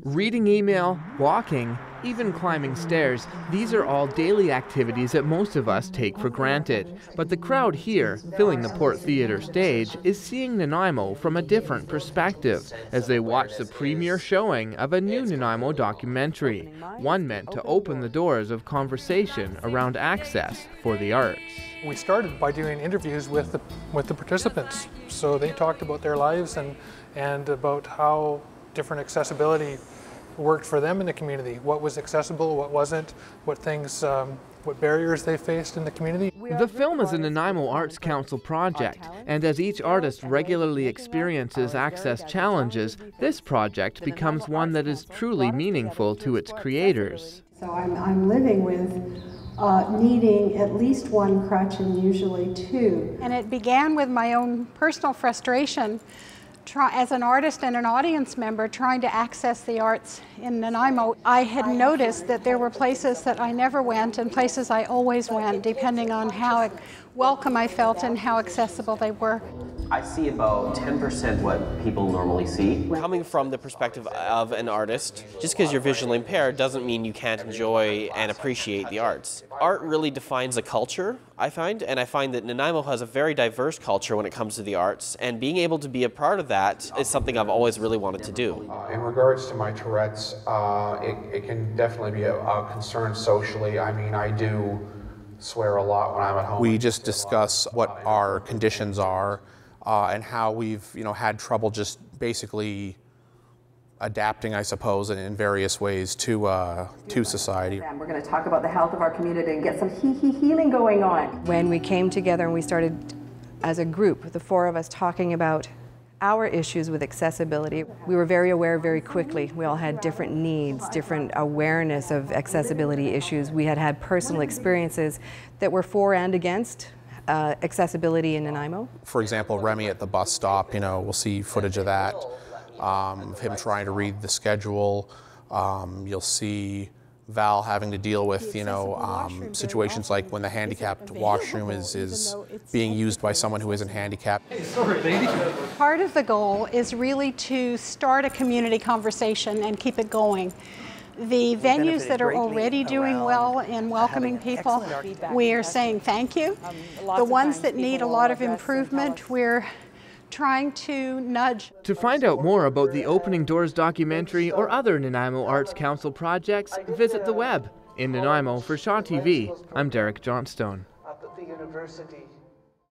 Reading email, walking, even climbing stairs, these are all daily activities that most of us take for granted. But the crowd here, filling the Port Theatre stage, is seeing Nanaimo from a different perspective as they watch the premiere showing of a new Nanaimo documentary, one meant to open the doors of conversation around access for the arts. We started by doing interviews with the participants, so they talked about their lives and about how different accessibility worked for them in the community. What was accessible, what wasn't, what things, what barriers they faced in the community. The film is a Nanaimo Arts Council project, and as each artist regularly experiences access challenges, this project becomes one that is truly meaningful to its creators. So I'm living with needing at least one crutch and usually two. And it began with my own personal frustration as an artist and an audience member trying to access the arts in Nanaimo. I had noticed that there were places that I never went and places I always went, depending on how welcome I felt and how accessible they were. I see about 10% what people normally see. Coming from the perspective of an artist, just because you're visually impaired doesn't mean you can't enjoy and appreciate the arts. Art really defines a culture, I find, and I find that Nanaimo has a very diverse culture when it comes to the arts, and being able to be a part of that is something I've always really wanted to do. In regards to my Tourette's, it can definitely be a concern socially. I mean, I do swear a lot when I'm at home. We just discuss what our conditions are and how we've had trouble just basically adapting, I suppose, in various ways to society. And we're going to talk about the health of our community and get some healing going on. When we came together and we started as a group, the four of us talking about our issues with accessibility, we were very aware very quickly. We all had different needs, different awareness of accessibility issues. We had personal experiences that were for and against accessibility in Nanaimo. For example, Remy at the bus stop, we'll see footage of that, of him trying to read the schedule. You'll see Val having to deal with, situations like when the handicapped washroom is being used by someone who isn't handicapped. Part of the goal is really to start a community conversation and keep it going. The venues that are already doing well in welcoming people, we are saying thank you. The ones that need a lot of improvement, we're trying to nudge. To find out more about the Opening Doors documentary or other Nanaimo Arts Council projects, visit the web. In Nanaimo for Shaw TV, I'm Derek Johnstone. Up at the university.